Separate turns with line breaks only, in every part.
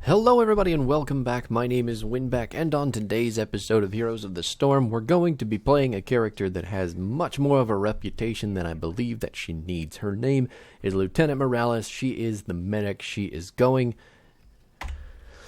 Hello everybody and welcome back. My name is Winback, and on today's episode of Heroes of the Storm, we're going to be playing a character that has much more of a reputation than I believe that she needs. Her name is Lieutenant Morales. She is the medic. She is going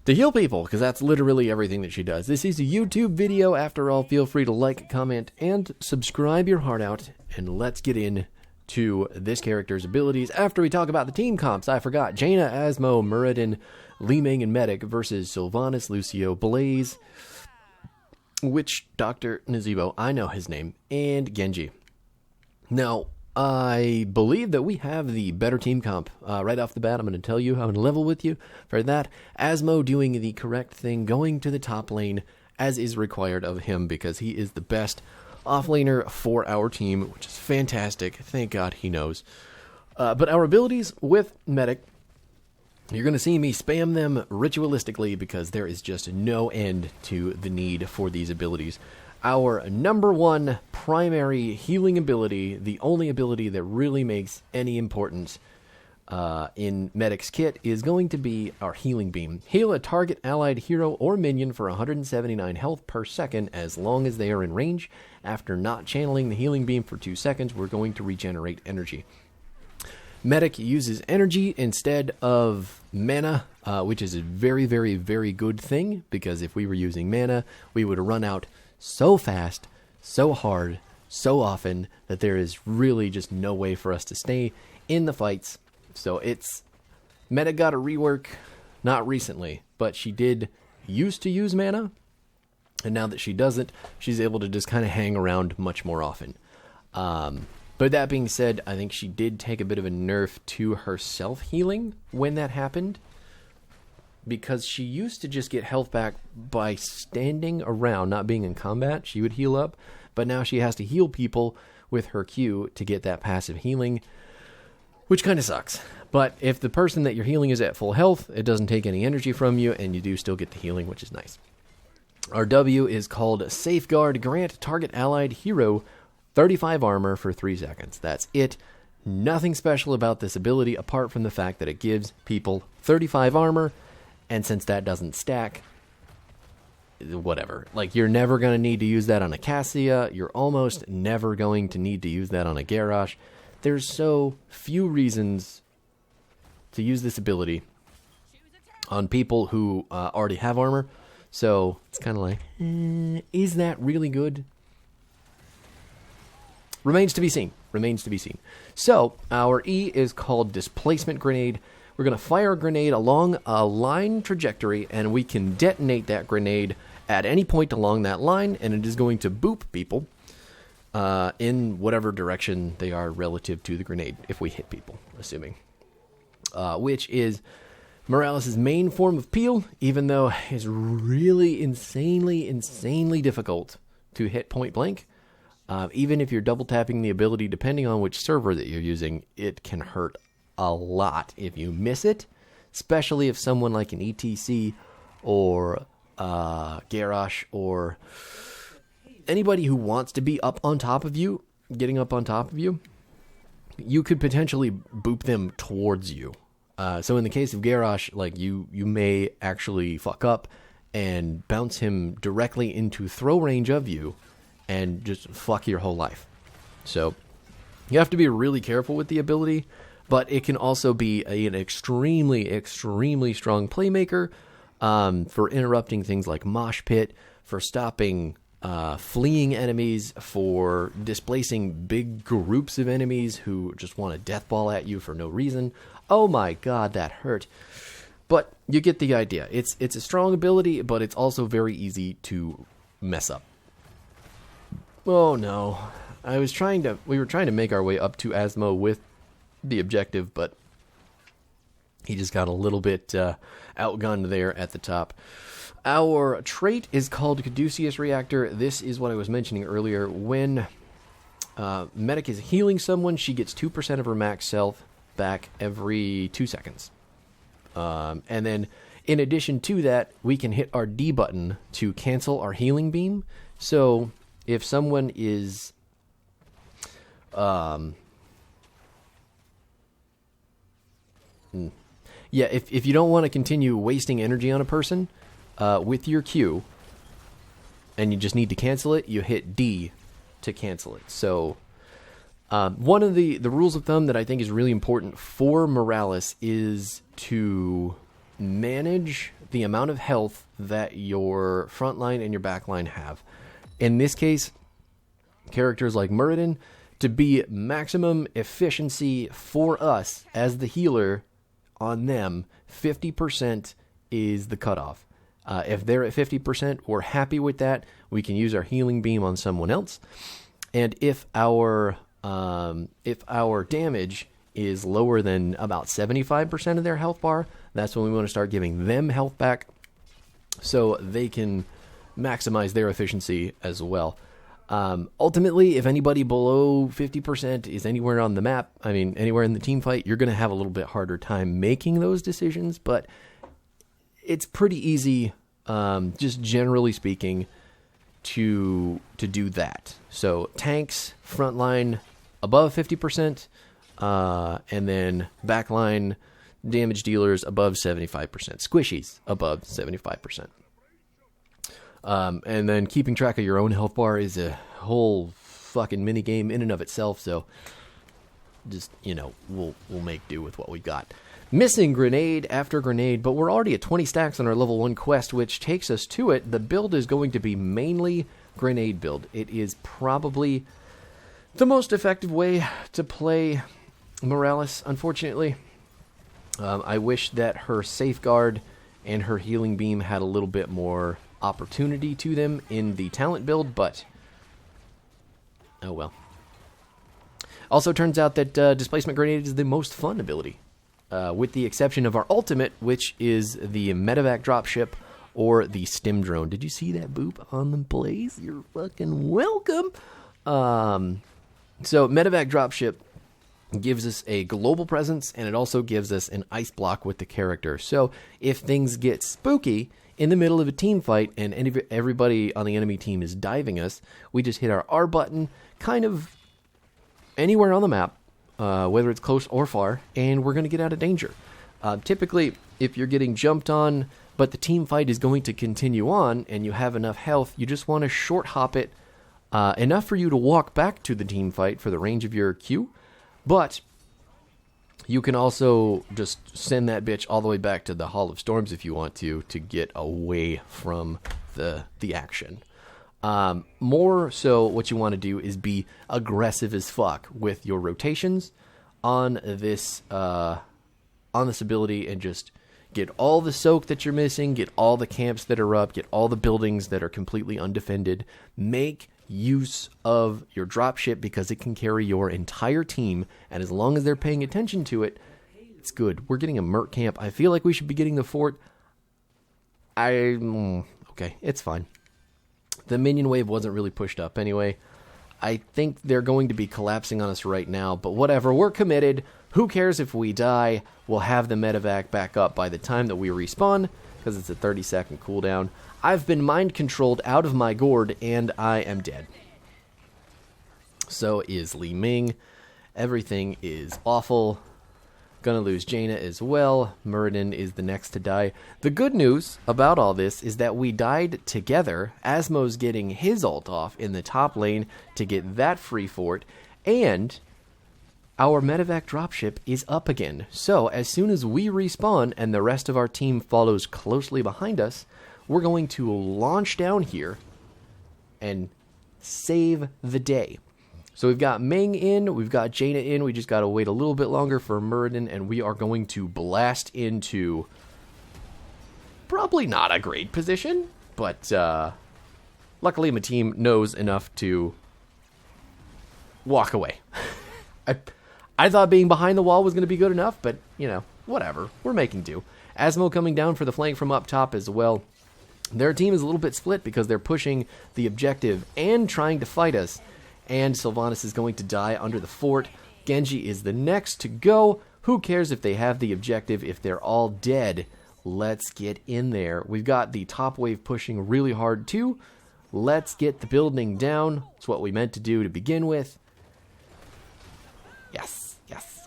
to heal people, because that's literally everything that she does. This is a YouTube video. After all, feel free to like, comment, and subscribe your heart out, and let's get in to this character's abilities. After we talk about the team comps, I forgot. Jaina, Asmo, Muradin, Li Ming, and Medic versus Sylvanas, Lucio, Blaze, which Dr. Nazeebo, I know his name, and Genji. Now, I believe that we have the better team comp. Right off the bat, I'm going to tell you, I'm going to level with you for that. Asmo doing the correct thing, going to the top lane as is required of him, because he is the best offlaner for our team, which is fantastic. Thank God he knows. But our abilities with Medic, you're going to see me spam them ritualistically because there is just no end to the need for these abilities. Our number one primary healing ability, the only ability that really makes any importance in Medic's kit, is going to be our Healing Beam. Heal a target allied hero or minion for 179 health per second as long as they are in range. After not channeling the Healing Beam for 2 seconds, we're going to regenerate energy. Medic uses energy instead of mana, which is a very, very, very good thing, because if we were using mana, we would run out so fast, so hard, so often, that there is really just no way for us to stay in the fights. So Medic got a rework, not recently, but she did used to use mana, and now that she doesn't, she's able to just kind of hang around much more often. But that being said, I think she did take a bit of a nerf to her self-healing when that happened, because she used to just get health back by standing around, not being in combat. She would heal up, but now she has to heal people with her Q to get that passive healing, which kind of sucks. But if the person that you're healing is at full health, it doesn't take any energy from you, and you do still get the healing, which is nice. Our W is called Safeguard. Grant target allied hero 35 armor for 3 seconds. That's it. Nothing special about this ability apart from the fact that it gives people 35 armor, and since that doesn't stack, whatever. Like, you're never going to need to use that on a Cassia. You're almost never going to need to use that on a Garrosh. There's so few reasons to use this ability on people who already have armor. So it's kind of like, is that really good? Remains to be seen. Remains to be seen. So our E is called Displacement Grenade. We're going to fire a grenade along a line trajectory, and we can detonate that grenade at any point along that line, and it is going to boop people in whatever direction they are relative to the grenade, if we hit people, assuming. Which is Morales' main form of peel, even though it's really insanely difficult to hit point blank. Even if you're double tapping the ability, depending on which server that you're using, it can hurt a lot if you miss it, especially if someone like an ETC or Garrosh or anybody who wants to be up on top of you, getting up on top of you, you could potentially boop them towards you. So in the case of Garrosh, like you may actually fuck up and bounce him directly into throw range of you and just fuck your whole life. So you have to be really careful with the ability, but it can also be an extremely strong playmaker for interrupting things like mosh pit, for stopping fleeing enemies, for displacing big groups of enemies who just want to death ball at you for no reason. Oh my god, that hurt. But you get the idea. It's a strong ability, but it's also very easy to mess up. Oh no. We were trying to make our way up to Asmo with the objective, but he just got a little bit outgunned there at the top. Our trait is called Caduceus Reactor. This is what I was mentioning earlier. When Medic is healing someone, she gets 2% of her max health back every 2 seconds. And then, in addition to that, we can hit our D button to cancel our healing beam. So if someone is Yeah, if you don't want to continue wasting energy on a person with your Q, and you just need to cancel it, you hit D to cancel it. So one of the rules of thumb that I think is really important for Morales is to manage the amount of health that your front line and your back line have. In this case, characters like Muradin, to be maximum efficiency for us as the healer on them, 50% is the cutoff. If they're at 50%, we're happy with that. We can use our healing beam on someone else. And if our damage is lower than about 75% of their health bar, that's when we want to start giving them health back so they can maximize their efficiency as well. Ultimately, if anybody below 50% is anywhere on the map, I mean, anywhere in the team fight, you're going to have a little bit harder time making those decisions, but it's pretty easy, just generally speaking, to do that. So tanks, frontline above 50%, and then backline damage dealers above 75%. Squishies above 75%. And then keeping track of your own health bar is a whole fucking mini game in and of itself. So just, we'll make do with what we got. Missing grenade after grenade, but we're already at 20 stacks on our level 1 quest, which takes us to it. The build is going to be mainly grenade build. It is probably the most effective way to play Morales, unfortunately. I wish that her safeguard and her healing beam had a little bit more opportunity to them in the talent build, but oh well. Also turns out that displacement grenade is the most fun ability, with the exception of our ultimate, which is the medevac dropship or the stim drone. Did you see that boop on the blaze? You're fucking welcome. So medevac dropship gives us a global presence, and it also gives us an ice block with the character. So if things get spooky in the middle of a team fight and everybody on the enemy team is diving us, we just hit our R button kind of anywhere on the map, whether it's close or far, and we're going to get out of danger. Typically, if you're getting jumped on, but the team fight is going to continue on and you have enough health, you just want to short hop it enough for you to walk back to the team fight for the range of your Q. But you can also just send that bitch all the way back to the Hall of Storms if you want to get away from the action. More so, what you want to do is be aggressive as fuck with your rotations on this ability, and just get all the soak that you're missing, get all the camps that are up, get all the buildings that are completely undefended. Make use of your dropship because it can carry your entire team, and as long as they're paying attention to it, it's good. We're getting a Merc camp. I feel like we should be getting the fort. Okay, it's fine. The minion wave wasn't really pushed up anyway. I think they're going to be collapsing on us right now, but whatever, we're committed. Who cares if we die? We'll have the medevac back up by the time that we respawn, because it's a 30-second cooldown. I've been mind-controlled out of my gourd, and I am dead. So is Li Ming. Everything is awful. Gonna lose Jaina as well. Muradin is the next to die. The good news about all this is that we died together. Asmo's getting his ult off in the top lane to get that free fort, and our medevac dropship is up again. So as soon as we respawn and the rest of our team follows closely behind us, we're going to launch down here and save the day. So we've got Ming in, we've got Jaina in, we just got to wait a little bit longer for Muradin, and we are going to blast into probably not a great position, but luckily my team knows enough to walk away. I thought being behind the wall was going to be good enough, but, whatever. We're making do. Asmo coming down for the flank from up top as well. Their team is a little bit split because they're pushing the objective and trying to fight us. And Sylvanas is going to die under the fort. Genji is the next to go. Who cares if they have the objective if they're all dead? Let's get in there. We've got the top wave pushing really hard too. Let's get the building down. It's what we meant to do to begin with. Yes.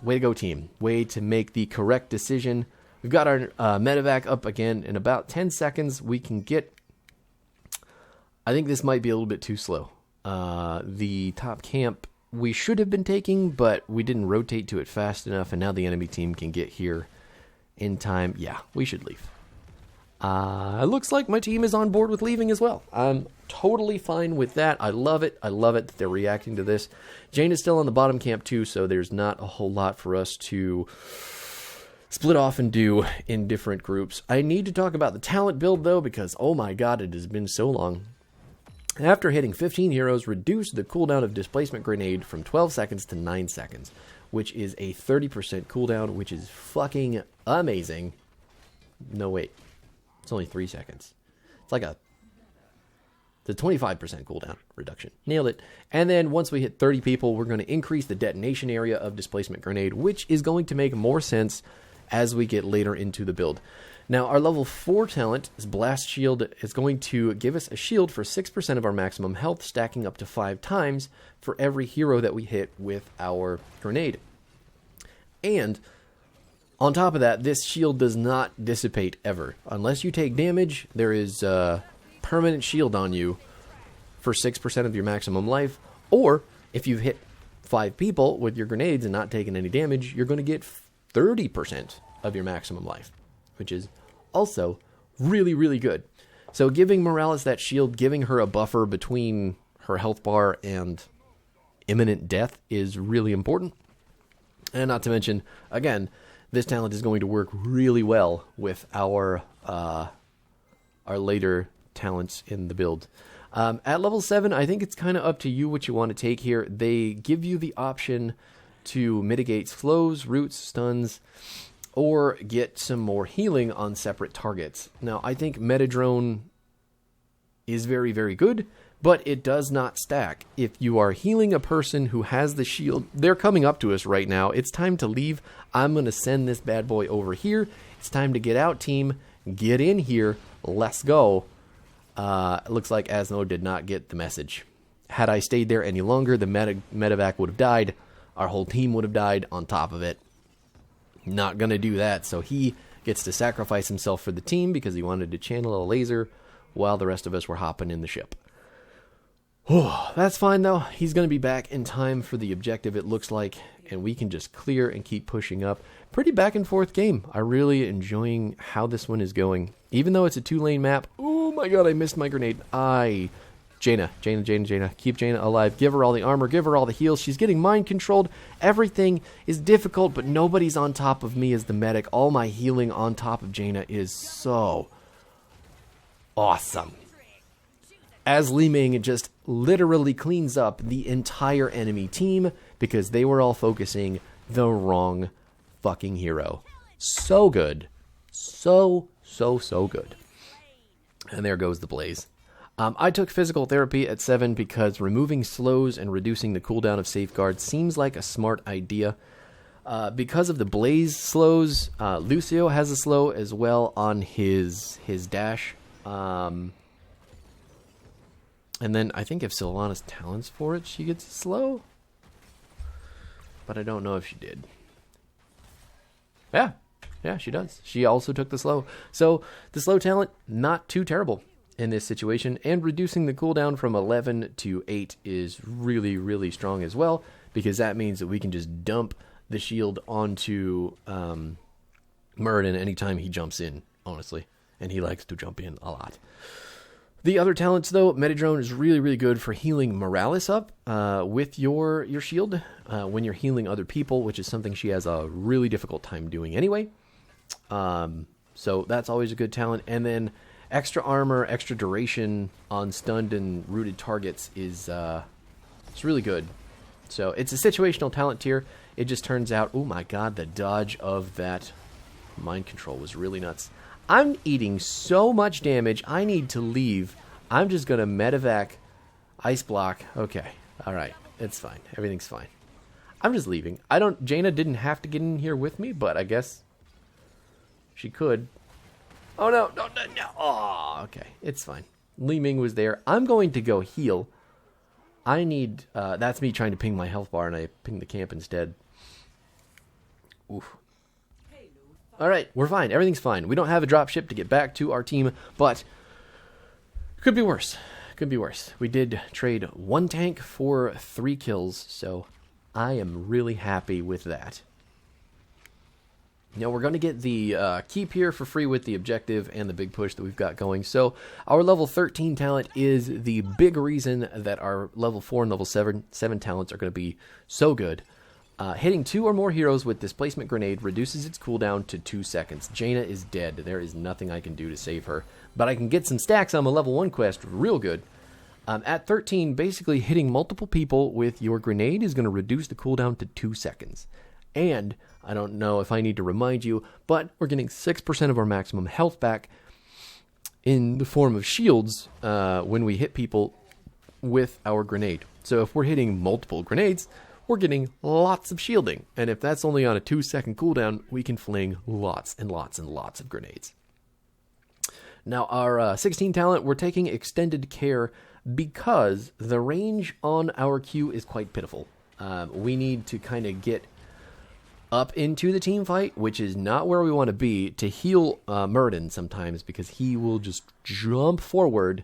Way to go, team. Way to make the correct decision. We've got our medevac up again. In about 10 seconds, we can get... I think this might be a little bit too slow. The top camp we should have been taking, but we didn't rotate to it fast enough, and now the enemy team can get here in time. Yeah, we should leave. It looks like my team is on board with leaving as well. I'm totally fine with that. I love it. I love it that they're reacting to this. Jane is still on the bottom camp too, so there's not a whole lot for us to split off and do in different groups. I need to talk about the talent build though, because oh my god, it has been so long. After hitting 15 heroes, reduce the cooldown of displacement grenade from 12 seconds to 9 seconds, which is a 30% cooldown, which is fucking amazing. No, wait. It's only 3 seconds. It's like the 25% cooldown reduction. Nailed it. And then once we hit 30 people, we're going to increase the detonation area of displacement grenade, which is going to make more sense as we get later into the build. Now, our level 4 talent, is Blast Shield, is going to give us a shield for 6% of our maximum health, stacking up to 5 times for every hero that we hit with our grenade. And on top of that, this shield does not dissipate ever. Unless you take damage, there is a permanent shield on you for 6% of your maximum life. Or, if you've hit 5 people with your grenades and not taken any damage, you're going to get 30% of your maximum life, which is also really, really good. So giving Morales that shield, giving her a buffer between her health bar and imminent death is really important. And not to mention, again, this talent is going to work really well with our later talents in the build. At level 7, I think it's kind of up to you what you want to take here. They give you the option to mitigate slows, roots, stuns, or get some more healing on separate targets. Now, I think Metadrone is very, very good, but it does not stack. If you are healing a person who has the shield, they're coming up to us right now. It's time to leave. I'm going to send this bad boy over here. It's time to get out, team. Get in here. Let's go. It looks like Asno did not get the message. Had I stayed there any longer, the medevac would have died. Our whole team would have died on top of it. Not going to do that, so he gets to sacrifice himself for the team because he wanted to channel a laser while the rest of us were hopping in the ship. Oh, that's fine, though. He's going to be back in time for the objective, it looks like, and we can just clear and keep pushing up. Pretty back-and-forth game. I'm really enjoying how this one is going. Even though it's a 2-lane map, oh my god, I missed my grenade. Jaina, keep Jaina alive. Give her all the armor, give her all the heals. She's getting mind-controlled. Everything is difficult, but nobody's on top of me as the medic. All my healing on top of Jaina is so awesome. As Li Ming just literally cleans up the entire enemy team because they were all focusing the wrong fucking hero. So good. So good. And there goes the blaze. I took physical therapy at 7 because removing slows and reducing the cooldown of safeguard seems like a smart idea. Because of the blaze slows, Lucio has a slow as well on his dash. And then I think if Sylvanas talents for it, she gets a slow. But I don't know if she did. Yeah, she does. She also took the slow. So the slow talent, not too terrible in this situation, and reducing the cooldown from 11 to 8 is really, really strong as well, because that means that we can just dump the shield onto Muradin anytime he jumps in, honestly, and he likes to jump in a lot. The other talents, though, Metadrone is really, really good for healing Morales up with your shield when you're healing other people, which is something she has a really difficult time doing anyway. So that's always a good talent, and then extra armor, extra duration on stunned and rooted targets is it's really good. So it's a situational talent tier. It just turns out, oh my god, the dodge of that mind control was really nuts. I'm eating so much damage, I need to leave. I'm just going to medevac ice block. Okay, alright, it's fine. Everything's fine. I'm just leaving. Jaina didn't have to get in here with me, but I guess she could. Oh, no. Oh, okay. It's fine. Li Ming was there. I'm going to go heal. I need... that's me trying to ping my health bar, and I ping the camp instead. Oof. All right, we're fine. Everything's fine. We don't have a dropship to get back to our team, but could be worse. Could be worse. We did trade 1 tank for 3 kills, so I am really happy with that. We're going to get the keep here for free with the objective and the big push that we've got going. So our level 13 talent is the big reason that our level 4 and level 7 talents are going to be so good. Hitting 2 or more heroes with Displacement Grenade reduces its cooldown to 2 seconds. Jaina is dead. There is nothing I can do to save her. But I can get some stacks on my level 1 quest real good. At 13, basically hitting multiple people with your grenade is going to reduce the cooldown to 2 seconds. And I don't know if I need to remind you, but we're getting 6% of our maximum health back in the form of shields when we hit people with our grenade. So if we're hitting multiple grenades, we're getting lots of shielding. And if that's only on a 2-second cooldown, we can fling lots and lots and lots of grenades. Now, our 16 talent, we're taking Extended Care because the range on our Q is quite pitiful. We need to kind of get up into the team fight, which is not where we want to be, to heal Muradin sometimes, because he will just jump forward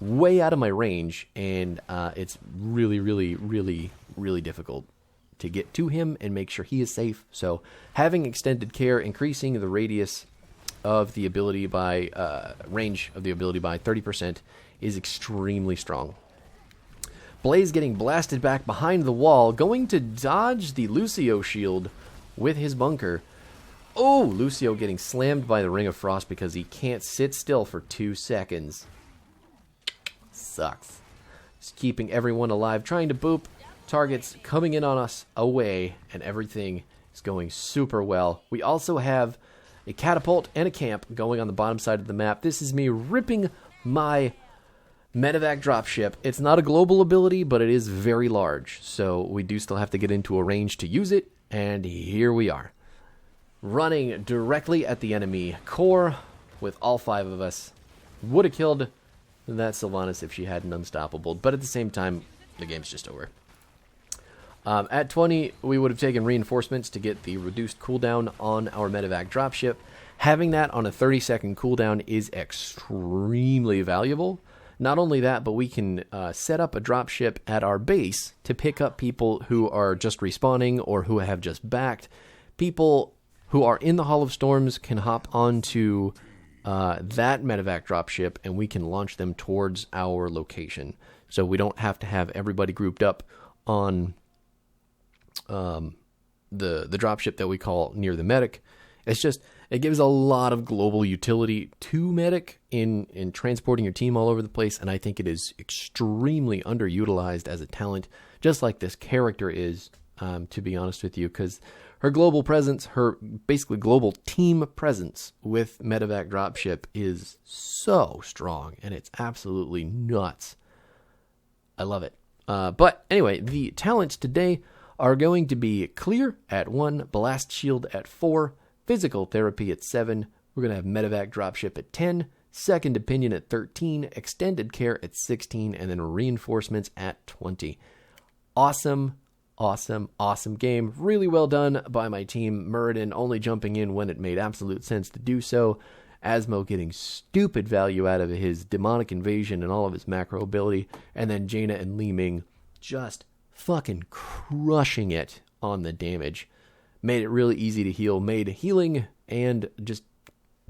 way out of my range, and it's really, really, really, really difficult to get to him and make sure he is safe. So having Extended Care, increasing the radius of the ability by range of the ability by 30% is extremely strong. Blaze getting blasted back behind the wall, going to dodge the Lucio shield with his bunker. Oh, Lucio getting slammed by the Ring of Frost because he can't sit still for 2 seconds. Sucks. Just keeping everyone alive, trying to boop. Targets coming in on us away, and everything is going super well. We also have a catapult and a camp going on the bottom side of the map. This is me ripping my medevac dropship. It's not a global ability, but it is very large, so we do still have to get into a range to use it, and here we are. Running directly at the enemy core with all 5 of us. Would have killed that Sylvanas if she hadn't unstoppable, but at the same time, the game's just over. At 20, we would have taken reinforcements to get the reduced cooldown on our medevac dropship. Having that on a 30-second cooldown is extremely valuable. Not only that, but we can set up a dropship at our base to pick up people who are just respawning or who have just backed. People who are in the Hall of Storms can hop onto that medevac dropship, and we can launch them towards our location. So we don't have to have everybody grouped up on the dropship that we call near the medic. It's just, it gives a lot of global utility to medic in transporting your team all over the place, and I think it is extremely underutilized as a talent, just like this character is, to be honest with you, because her global presence, her basically global team presence with medevac dropship is so strong, and it's absolutely nuts. I love it. But anyway, the talents today are going to be Clear at 1, Blast Shield at 4, Physical Therapy at 7, we're going to have Medevac Dropship at 10, Second Opinion at 13, Extended Care at 16, and then Reinforcements at 20. Awesome, awesome, awesome game. Really well done by my team. Muradin only jumping in when it made absolute sense to do so. Asmo getting stupid value out of his Demonic Invasion and all of his macro ability. And then Jaina and Li Ming just fucking crushing it on the damage. Made it really easy to heal. Made healing and just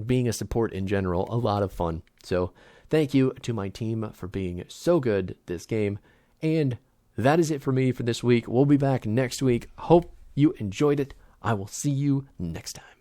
being a support in general a lot of fun. So thank you to my team for being so good this game. And that is it for me for this week. We'll be back next week. Hope you enjoyed it. I will see you next time.